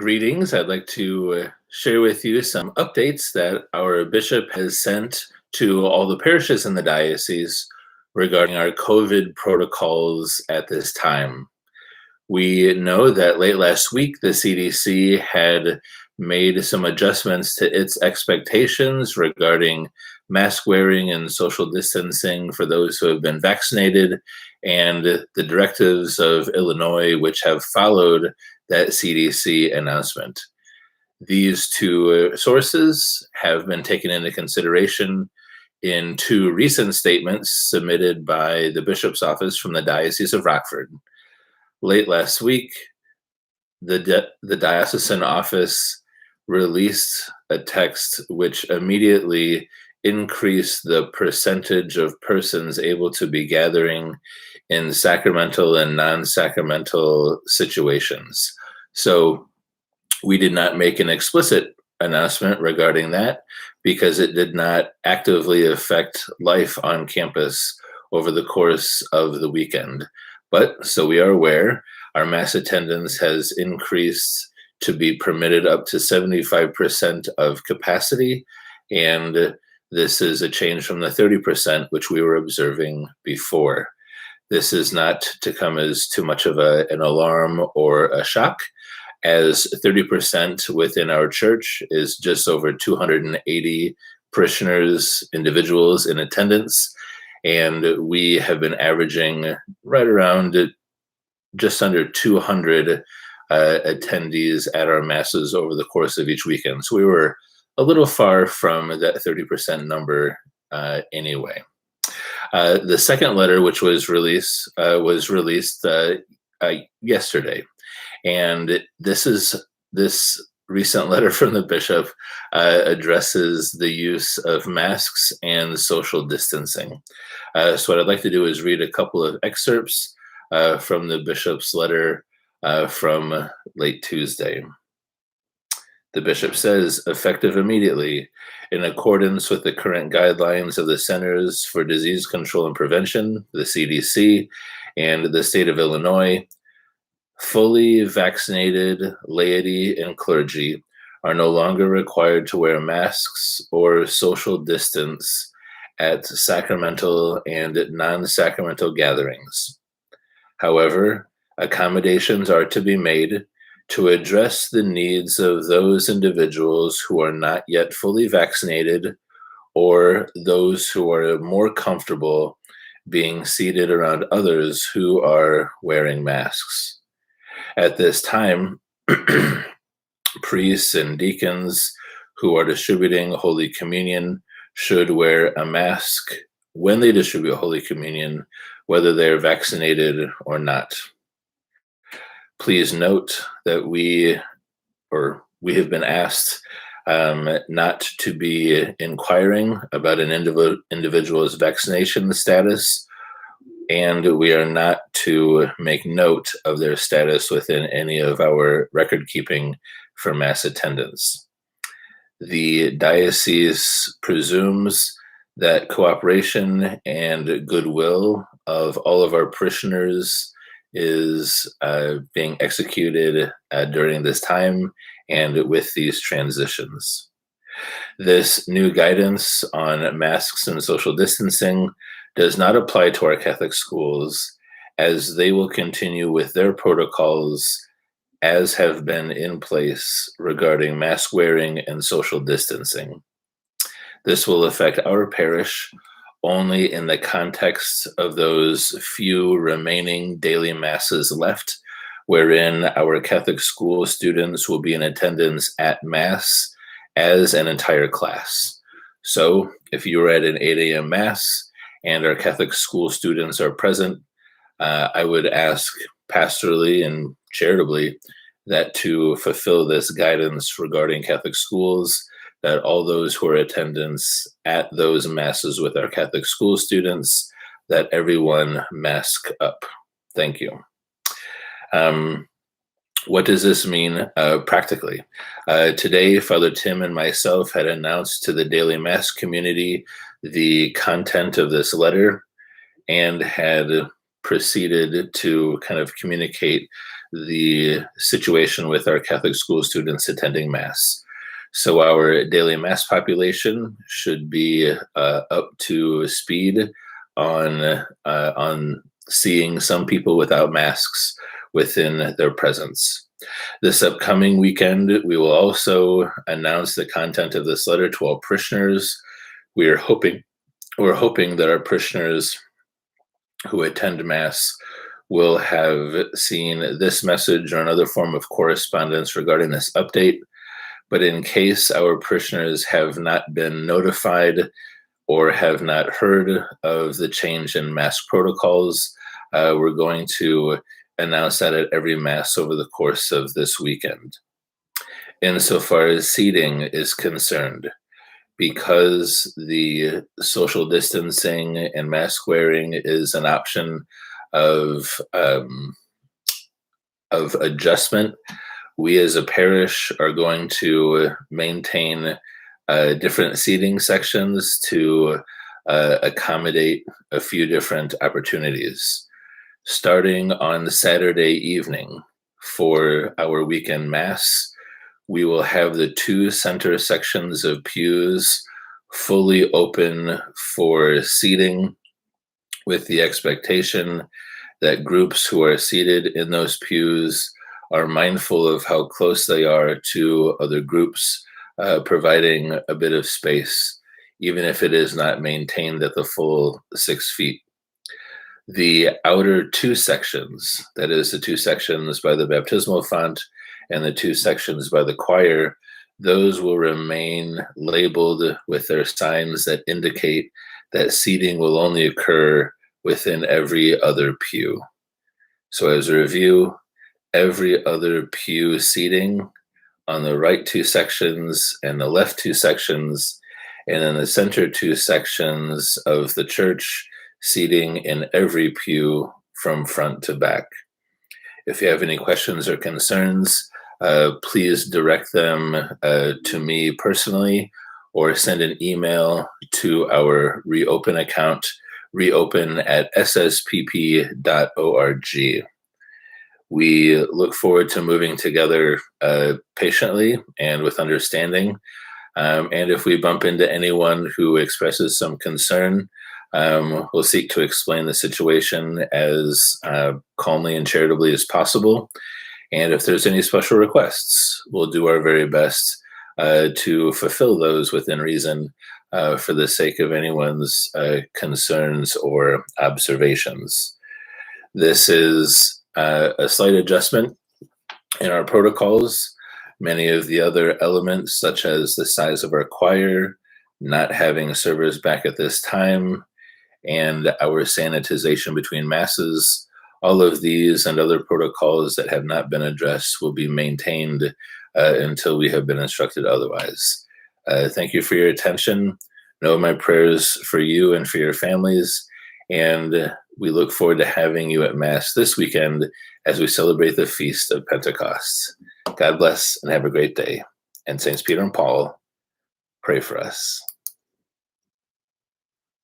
Greetings. I'd like to share with you some updates that our bishop has sent to all the parishes in the diocese regarding our COVID protocols at this time. We know that late last week, the CDC had made some adjustments to its expectations regarding mask wearing and social distancing for those who have been vaccinated, and the directives of Illinois, which have followed that CDC announcement. These two sources have been taken into consideration in two recent statements submitted by the bishop's office from the Diocese of Rockford. Late last week, the diocesan office released a text which immediately increased the percentage of persons able to be gathering in sacramental and non-sacramental situations. So we did not make an explicit announcement regarding that because it did not actively affect life on campus over the course of the weekend. But so we are aware, our mass attendance has increased to be permitted up to 75% of capacity, and this is a change from the 30% which we were observing before. This is not to come as too much of an alarm or a shock, as 30% within our church is just over 280 parishioners, individuals in attendance, and we have been averaging right around just under 200 attendees at our masses over the course of each weekend. So we were a little far from that 30% number anyway. The second letter, which was released yesterday, and this recent letter from the bishop addresses the use of masks and social distancing. So what I'd like to do is read a couple of excerpts from the bishop's letter from late Tuesday. The bishop says, effective immediately, in accordance with the current guidelines of the Centers for Disease Control and Prevention, the CDC, and the state of Illinois, fully vaccinated laity and clergy are no longer required to wear masks or social distance at sacramental and non-sacramental gatherings. However, accommodations are to be made to address the needs of those individuals who are not yet fully vaccinated or those who are more comfortable being seated around others who are wearing masks. At this time, priests and deacons who are distributing Holy Communion should wear a mask when they distribute Holy Communion, whether they're vaccinated or not. Please note that we have been asked not to be inquiring about an individual's vaccination status, and we are not to make note of their status within any of our record keeping for mass attendance. The diocese presumes that cooperation and goodwill of all of our parishioners is being executed during this time and with these transitions. This new guidance on masks and social distancing does not apply to our Catholic schools, as they will continue with their protocols as have been in place regarding mask wearing and social distancing. This will affect our parish only in the context of those few remaining daily masses left, wherein our Catholic school students will be in attendance at Mass as an entire class. So if you are at an 8 a.m. Mass and our Catholic school students are present, I would ask pastorally and charitably that to fulfill this guidance regarding Catholic schools, that all those who are attendance at those masses with our Catholic school students, that everyone mask up. Thank you. What does this mean practically? Today, Father Tim and myself had announced to the Daily Mass community the content of this letter and had proceeded to kind of communicate the situation with our Catholic school students attending Mass. So our daily Mass population should be up to speed on seeing some people without masks within their presence. This upcoming weekend, we will also announce the content of this letter to all parishioners. We're hoping that our parishioners who attend Mass will have seen this message or another form of correspondence regarding this update. But in case our parishioners have not been notified or have not heard of the change in Mass protocols, we're going to announce that at every Mass over the course of this weekend. Insofar as seating is concerned, because the social distancing and mask wearing is an option of adjustment, we as a parish are going to maintain different seating sections to accommodate a few different opportunities. Starting on Saturday evening for our weekend Mass, we will have the two center sections of pews fully open for seating, with the expectation that groups who are seated in those pews are mindful of how close they are to other groups, providing a bit of space, even if it is not maintained at the full 6 feet. The outer two sections, that is the two sections by the baptismal font and the two sections by the choir, those will remain labeled with their signs that indicate that seating will only occur within every other pew. So as a review, every other pew seating on the right two sections and the left two sections, and in the center two sections of the church, seating in every pew from front to back. If you have any questions or concerns, please direct them to me personally, or send an email to our Reopen account, reopen@sspp.org. We look forward to moving together patiently and with understanding. And if we bump into anyone who expresses some concern, we'll seek to explain the situation as calmly and charitably as possible. And if there's any special requests, we'll do our very best to fulfill those within reason for the sake of anyone's concerns or observations. This is a slight adjustment in our protocols. Many of the other elements, such as the size of our choir, not having servers back at this time, and our sanitization between Masses, all of these and other protocols that have not been addressed will be maintained until we have been instructed otherwise. Thank you for your attention. Know my prayers for you and for your families, and we look forward to having you at Mass this weekend as we celebrate the Feast of Pentecost. God bless and have a great day. And Saints Peter and Paul, pray for us.